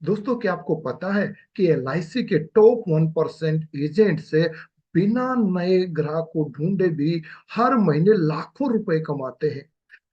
दोस्तों, क्या आपको पता है कि एलआईसी के टॉप 1% एजेंट से बिना नए ग्राहक को ढूंढे भी हर महीने लाखों रुपए कमाते हैं।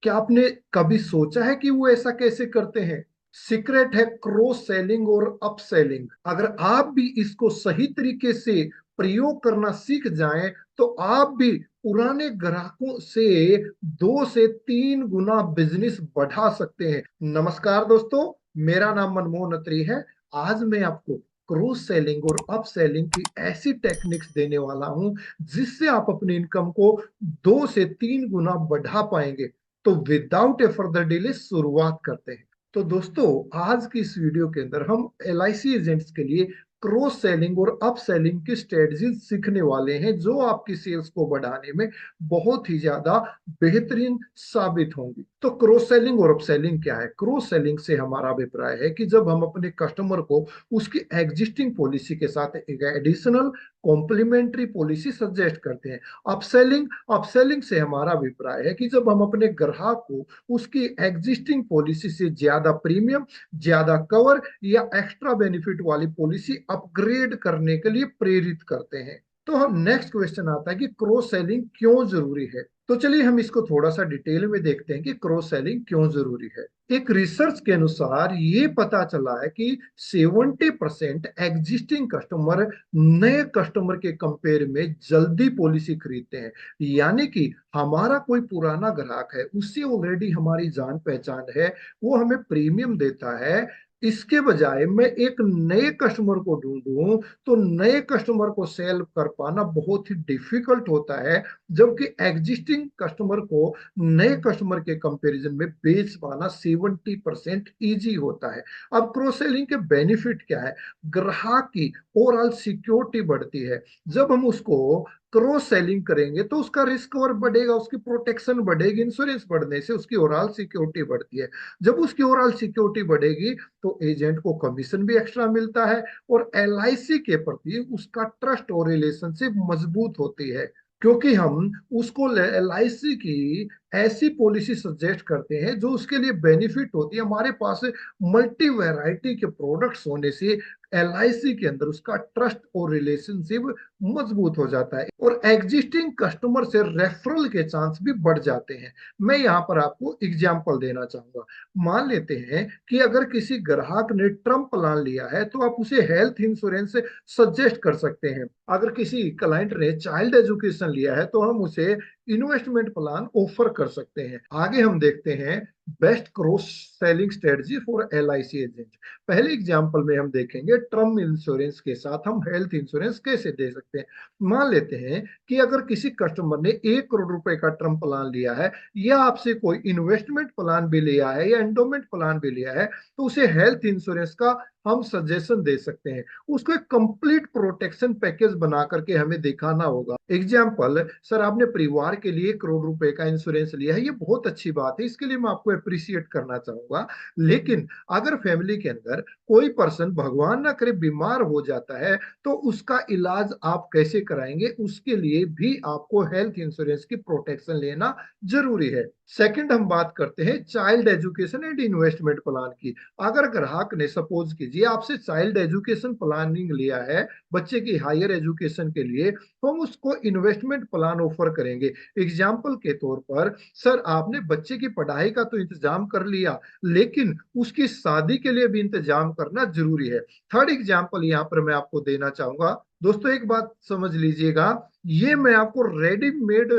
क्या आपने कभी सोचा है कि वो ऐसा कैसे करते हैं? सीक्रेट है क्रॉस सेलिंग और अप सेलिंग। अगर आप भी इसको सही तरीके से प्रयोग करना सीख जाएं, तो आप भी पुराने ग्राहकों से 2 से 3 गुना बिजनेस बढ़ा सकते हैं। नमस्कार दोस्तों, मेरा नाम मनमोहन अत्री है। आज मैं आपको क्रॉस सेलिंग और अप सेलिंग की ऐसी टेक्निक्स देने वाला हूं जिससे आप अपनी इनकम को 2 से 3 गुना बढ़ा पाएंगे। तो विदाउट ए फर्दर डिले शुरुआत करते हैं। तो दोस्तों, आज की इस वीडियो के अंदर हम एलआईसी एजेंट्स के लिए क्रॉस सेलिंग और अप सेलिंग की स्ट्रेटजी सीखने वाले हैं, जो आपकी सेल्स को बढ़ाने में बहुत ही ज्यादा बेहतरीन साबित होंगी। तो क्रॉस सेलिंग और अपसेलिंग क्या है? क्रॉस सेलिंग से हमारा अभिप्राय है कि जब हम अपने कस्टमर को उसकी एग्जिस्टिंग पॉलिसी के साथ एक एडिशनल कॉम्प्लीमेंट्री पॉलिसी सजेस्ट करते हैं। अपसेलिंग अपसेलिंग से हमारा अभिप्राय है कि जब हम अपने ग्राहक को उसकी एग्जिस्टिंग पॉलिसी से ज्यादा प्रीमियम, ज्यादा कवर या एक्स्ट्रा बेनिफिट वाली पॉलिसी अपग्रेड करने के लिए प्रेरित करते हैं। तो हम नेक्स्ट क्वेश्चन आता है कि क्रॉस सेलिंग क्यों जरूरी है। तो चलिए हम इसको थोड़ा सा डिटेल में देखते हैं कि क्रॉस सेलिंग क्यों जरूरी है। एक रिसर्च के अनुसार ये पता चला है कि 70% एग्जिस्टिंग कस्टमर नए कस्टमर के कंपेयर में जल्दी पॉलिसी खरीदते हैं। यानी कि हमारा कोई पुराना ग्राहक है, उससे ऑलरेडी हमारी जान पहचान है, वो हमें प्रीमियम देता है। इसके बजाय मैं एक नए कस्टमर को ढूंढूं, तो नए कस्टमर को सेल कर पाना बहुत ही डिफिकल्ट होता है, जबकि एग्जिस्टिंग कस्टमर को नए कस्टमर के कंपैरिजन में बेच पाना 70% ईजी होता है। अब क्रॉस सेलिंग के बेनिफिट क्या है? ग्राहक की ओवरऑल सिक्योरिटी बढ़ती है। जब हम उसको क्रॉस सेलिंग करेंगे तो उसका रिस्क कवर बढ़ेगा, उसकी प्रोटेक्शन बढ़ेगी। इंश्योरेंस बढ़ने से उसकी ओवरऑल सिक्योरिटी बढ़ती है। जब उसकी ओवरऑल सिक्योरिटी बढ़ेगी तो एजेंट को कमीशन भी एक्स्ट्रा मिलता है और एलआईसी के प्रति उसका ट्रस्ट और रिलेशनशिप मजबूत होती है, क्योंकि हम उसको एलआईसी की ऐसी पॉलिसी सजेस्ट करते हैं जो उसके लिए बेनिफिट होती है। हमारे पास मल्टी वैरायटी के प्रोडक्ट्स होने से एलआईसी के अंदर उसका ट्रस्ट और रिलेशनशिप मजबूत हो जाता है और एग्जिस्टिंग कस्टमर से रेफरल के चांस भी बढ़ जाते हैं। मैं यहाँ पर आपको एग्जांपल देना चाहूंगा। मान लेते हैं कि अगर किसी ग्राहक ने टर्म प्लान लिया है, तो आप उसे हेल्थ इंश्योरेंस सजेस्ट कर सकते हैं। अगर किसी क्लाइंट ने चाइल्ड एजुकेशन लिया है, तो हम उसे इन्वेस्टमेंट प्लान ऑफर कर सकते हैं। आगे हम देखते हैं best cross selling strategy for LIC agent. पहले एग्जांपल में हम देखेंगे टर्म इंश्योरेंस के साथ हम हेल्थ इंश्योरेंस कैसे दे सकते हैं। मान लेते हैं कि अगर किसी कस्टमर ने 1 करोड़ रुपए का टर्म प्लान लिया है, या आपसे कोई इन्वेस्टमेंट प्लान भी लिया है या एंडोमेंट प्लान भी लिया है, तो उसे हेल्थ इंश्योरेंस का हम सजेशन दे सकते हैं। उसको एक कंप्लीट प्रोटेक्शन पैकेज बना करके हमें दिखाना होगा। एग्जाम्पल, सर आपने परिवार के लिए 1 करोड़ रुपए का इंश्योरेंस लिया है, ये बहुत अच्छी बात है, इसके लिए मैं आपको अप्रिशिएट करना चाहूंगा। लेकिन अगर फैमिली के अंदर कोई पर्सन भगवान ना करे बीमार हो जाता है, तो उसका इलाज आप कैसे कराएंगे? उसके लिए भी आपको हेल्थ इंश्योरेंस की प्रोटेक्शन लेना जरूरी है। सेकंड, हम बात करते हैं child education and investment plan की। अगर ग्राहक ने, सपोज कीजिए, आपसे चाइल्ड एजुकेशन प्लानिंग लिया है बच्चे की हायर एजुकेशन के लिए, तो हम उसको इन्वेस्टमेंट प्लान ऑफर करेंगे। एग्जाम्पल के तौर पर, सर आपने बच्चे की पढ़ाई का तो इंतजाम कर लिया, लेकिन उसकी शादी के लिए भी इंतजाम करना जरूरी है। थर्ड एग्जाम्पल यहाँ पर मैं आपको देना चाहूंगा। दोस्तों, एक बात समझ लीजिएगा, ये मैं आपको रेडीमेड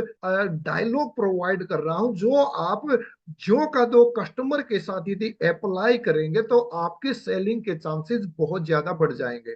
डायलॉग प्रोवाइड कर रहा हूं, जो आप जो का दो कस्टमर के साथ यदि अप्लाई करेंगे तो आपके सेलिंग के चांसेस बहुत ज्यादा बढ़ जाएंगे।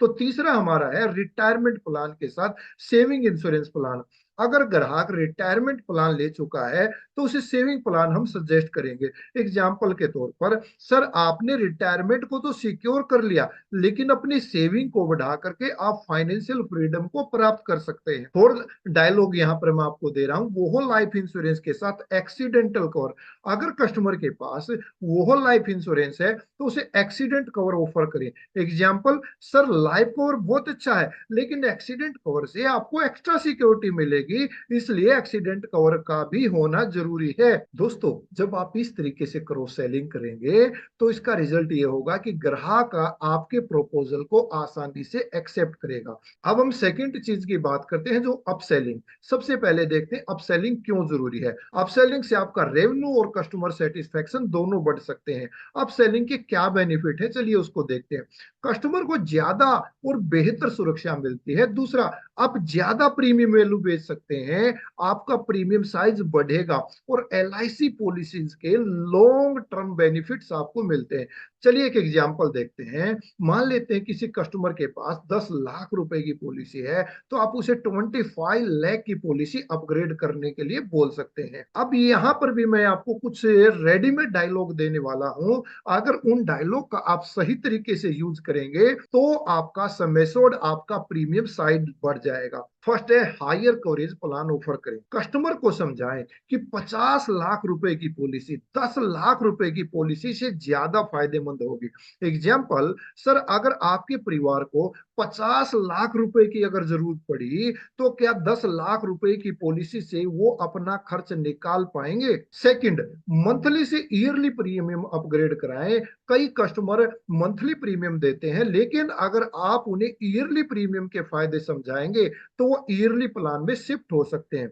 तो तीसरा हमारा है रिटायरमेंट प्लान के साथ सेविंग इंश्योरेंस प्लान। अगर ग्राहक रिटायरमेंट प्लान ले चुका है, तो उसे सेविंग प्लान हम सजेस्ट करेंगे। एग्जाम्पल के तौर पर, सर आपने रिटायरमेंट को तो सिक्योर कर लिया, लेकिन अपनी सेविंग को बढ़ा करके आप फाइनेंशियल फ्रीडम को प्राप्त कर सकते हैं। फोर्थ डायलॉग यहाँ पर मैं आपको दे रहा हूँ, वो लाइफ इंश्योरेंस के साथ एक्सीडेंटल कवर। अगर कस्टमर के पास वो लाइफ इंश्योरेंस है, तो उसे एक्सीडेंट कवर ऑफर करें। एग्जाम्पल, सर लाइफ कवर बहुत अच्छा है, लेकिन एक्सीडेंट कवर से आपको एक्स्ट्रा सिक्योरिटी मिलेगी। पड़ेगी, इसलिए एक्सीडेंट कवर का भी होना जरूरी है। दोस्तों, जब आप इस तरीके से क्रॉस सेलिंग करेंगे तो इसका रिजल्ट ये होगा कि ग्राहक आपके प्रपोजल को आसानी से एक्सेप्ट करेगा। अब हम सेकंड चीज की बात करते हैं, जो अपसेलिंग। सबसे पहले देखते हैं अपसेलिंग क्यों जरूरी है। अपसेलिंग से आपका रेवेन्यू और कस्टमर सेटिस्फेक्शन दोनों बढ़ सकते हैं। अपसेलिंग के क्या बेनिफिट है, चलिए उसको देखते हैं। कस्टमर को ज्यादा और बेहतर सुरक्षा मिलती है। दूसरा, आप ज्यादा प्रीमियम वैल्यू बेच सकते हैं, आपका प्रीमियम साइज बढ़ेगा और एलआईसी पॉलिसीज के लॉन्ग टर्म बेनिफिट्स आपको मिलते हैं। चलिए एक एग्जांपल देखते हैं। मान लेते हैं किसी कस्टमर के पास 10 लाख रुपए की पॉलिसी है, तो आप उसे 25 लाख की पॉलिसी अपग्रेड करने के लिए बोल सकते हैं। अब यहाँ पर भी मैं आपको कुछ रेडीमेड डायलॉग देने वाला हूं। अगर उन डायलॉग का आप सही तरीके से यूज करेंगे तो आपका समेसोड, आपका प्रीमियम साइड बढ़ जाएगा। फर्स्ट है, हायर कवरेज प्लान ऑफर करें। कस्टमर को समझाएं कि 50 लाख रुपए की पॉलिसी 10 लाख रुपए की पॉलिसी से ज्यादा फायदेमंद होगी। एग्जाम्पल, सर अगर आपके परिवार को 50 लाख रुपए की अगर जरूरत पड़ी तो क्या 10 लाख रुपए की पॉलिसी से वो अपना खर्च निकाल पाएंगे? सेकंड, मंथली से ईयरली प्रीमियम अपग्रेड कराएं। कई कस्टमर मंथली प्रीमियम देते हैं, लेकिन अगर आप उन्हें ईयरली प्रीमियम के फायदे समझाएंगे तो वो ईयरली प्लान में शिफ्ट हो सकते हैं।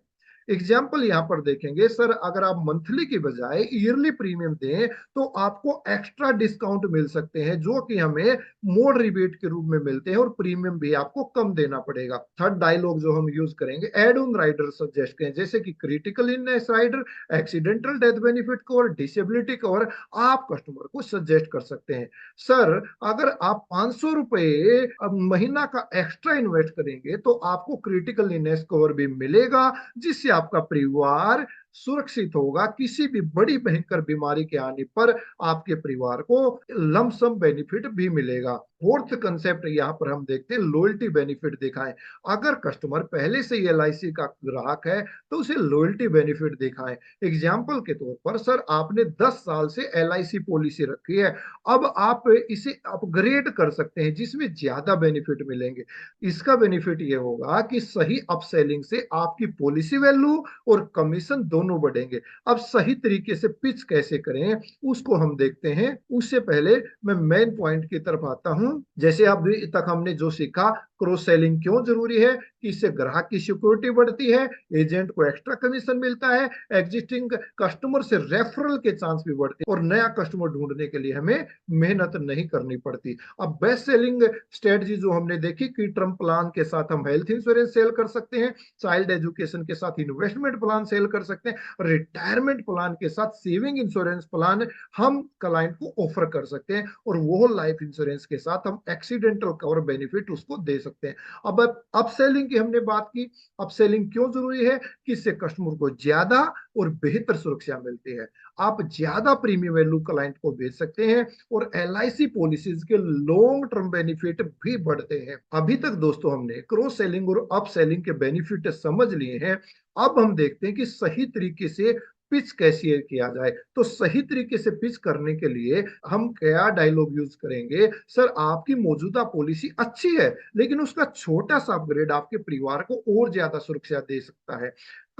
एग्जाम्पल यहां पर देखेंगे, सर अगर आप मंथली की बजाय ईयरली प्रीमियम दें तो आपको एक्स्ट्रा डिस्काउंट मिल सकते हैं, जो कि हमें मोड रिबेट के रूप में मिलते हैं और प्रीमियम भी आपको कम देना पड़ेगा। थर्ड डायलॉग जो हम यूज करेंगे, एड ऑन राइडर सजेस्ट करें, जैसे कि critical illness rider, accidental death benefit cover, disability cover, आप कस्टमर को सजेस्ट कर सकते हैं। सर अगर आप 500 रुपए महीना का एक्स्ट्रा इन्वेस्ट करेंगे तो आपको क्रिटिकल इलनेस कवर भी मिलेगा, जिससे आपका परिवार सुरक्षित होगा। किसी भी बड़ी भयंकर बीमारी के आने पर आपके परिवार को लमसम बेनिफिट भी मिलेगा। फोर्थ कंसेप्ट यहाँ पर हम देखते हैं, लॉयल्टी बेनिफिट दिखाएं। अगर कस्टमर पहले से ही एलआईसी का ग्राहक है तो उसे लॉयल्टी बेनिफिट दिखाएं। एग्जाम्पल के तौर पर, सर आपने 10 साल से एलआईसी पॉलिसी रखी है, अब आप इसे अपग्रेड कर सकते हैं जिसमें ज्यादा बेनिफिट मिलेंगे। इसका बेनिफिट ये होगा कि सही अपसेलिंग से आपकी पॉलिसी वैल्यू और कमीशन दोनों बढ़ेंगे। अब सही तरीके से पिच कैसे करें उसको हम देखते हैं। उससे पहले मैं मेन पॉइंट की तरफ आता हूं। जैसे अभी तक हमने जो सीखा, क्रॉस सेलिंग क्यों जरूरी है, कि इससे ग्राहक की सिक्योरिटी बढ़ती है, एजेंट को एक्स्ट्रा कमीशन मिलता है, एग्जिस्टिंग कस्टमर से रेफरल के चांस भी बढ़ते हैं और नया कस्टमर ढूंढने के लिए हमें मेहनत नहीं करनी पड़ती। अब बेस्ट सेलिंग स्ट्रेटजी जो हमने देखी कि टर्म प्लान के साथ हम हेल्थ इंश्योरेंस सेल कर सकते हैं, चाइल्ड एजुकेशन के साथ इन्वेस्टमेंट प्लान सेल कर सकते हैं, रिटायरमेंट प्लान के साथ सेविंग इंश्योरेंस प्लान हम क्लाइंट को ऑफर कर सकते हैं, और वो लाइफ इंश्योरेंस के साथ हम एक्सीडेंटल कवर बेनिफिट उसको दे सकते हैं। अब अपसेलिंग की हमने बात की। अपसेलिंग क्यों जरूरी है, कि इससे कस्टमर को ज्यादा और बेहतर सुरक्षा मिलती है। आप ज्यादा प्रीमियम वैल्यू क्लाइंट को बेच सकते हैं और एलआईसी पॉलिसीज के लॉन्ग टर्म बेनिफिट भी बढ़ते हैं। अभी तक दोस्तों हमने क्रॉस सेलिंग और अप सेलिंग के बेनिफिट समझ लिए हैं। अब हम देखते हैं कि सही तरीके से पिच कैसे किया जाए। तो सही तरीके से पिच करने के लिए हम क्या डायलॉग यूज करेंगे, सर आपकी मौजूदा पॉलिसी अच्छी है लेकिन उसका छोटा सा अपग्रेड आपके परिवार को और ज्यादा सुरक्षा दे सकता है।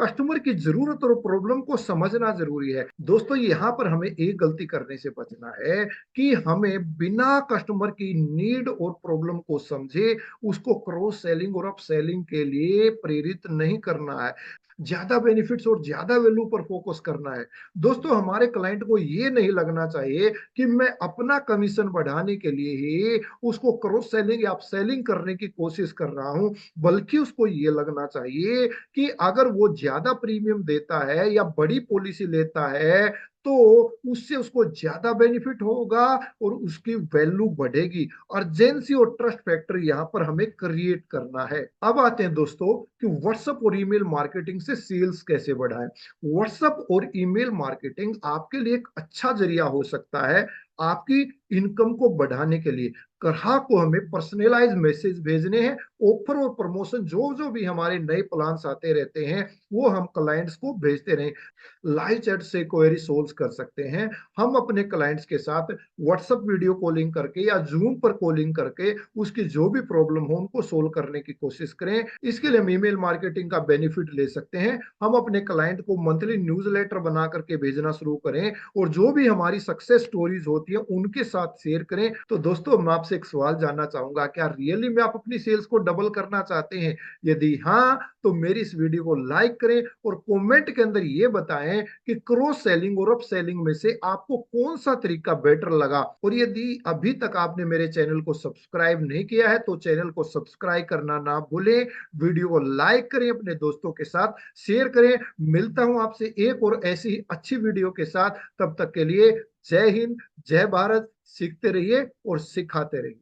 कस्टमर की जरूरत और प्रॉब्लम को समझना जरूरी है। दोस्तों यहाँ पर हमें एक गलती करने से बचना है कि हमें बिना कस्टमर की नीड और प्रॉब्लम को समझे उसको क्रॉस सेलिंग और अप सेलिंग के लिए प्रेरित नहीं करना है। ज्यादा बेनिफिट्स और ज्यादा वैल्यू पर फोकस करना है। दोस्तों हमारे क्लाइंट को ये नहीं लगना चाहिए कि मैं अपना कमीशन बढ़ाने के लिए ही उसको क्रॉस सेलिंग या अप सेलिंग करने की कोशिश कर रहा हूं, बल्कि उसको ये लगना चाहिए कि अगर वो ज्यादा प्रीमियम देता है या बड़ी पॉलिसी लेता है तो उससे उसको ज्यादा बेनिफिट होगा और उसकी वैल्यू बढ़ेगी। अर्जेंसी और ट्रस्ट फैक्टर यहाँ पर हमें क्रिएट करना है। अब आते हैं दोस्तों कि व्हाट्सएप और ईमेल मार्केटिंग से सेल्स कैसे बढ़ाएं। व्हाट्सएप और ईमेल मार्केटिंग आपके लिए एक अच्छा जरिया हो सकता है आपकी इनकम को बढ़ाने के लिए ग्राहक को हमें पर्सनलाइज मैसेज भेजने हैं। ऑफर और प्रमोशन जो जो भी हमारे नए प्लान्स आते रहते हैं वो हम क्लाइंट्स को भेजते रहें। लाइव चैट से क्वेरी सोल्व कर सकते हैं। हम अपने क्लाइंट्स के साथ व्हाट्सएप वीडियो कॉलिंग करके या जूम पर कॉलिंग करके उसकी जो भी प्रॉब्लम हो उनको सोल्व करने की कोशिश करें। इसके लिए हम ईमेल मार्केटिंग का बेनिफिट ले सकते हैं। हम अपने क्लाइंट को मंथली न्यूज़लेटर बना करके भेजना शुरू करें और जो भी हमारी सक्सेस स्टोरीज होती है उनके साथ शेयर करें। तो दोस्तों मैं आपसे एक सवाल जानना चाहूंगा, क्या रियली में आप अपनी सेल्स को डबल करना चाहते हैं? यदि हाँ तो मेरी इस वीडियो को लाइक करें और कमेंट के अंदर ये बताएं कि क्रॉस सेलिंग और अप सेलिंग में से आपको कौन सा तरीका बेटर लगा। और यदि अभी तक आपने मेरे चैनल को सब्सक्राइब नहीं किया है तो चैनल को सब्सक्राइब करना ना भूलें। वीडियो को लाइक करें, अपने दोस्तों के साथ शेयर करें। मिलता हूं आपसे एक और ऐसी अच्छी वीडियो के साथ। तब तक के लिए जय हिंद, जय भारत। सीखते रहिए और सिखाते रहिए।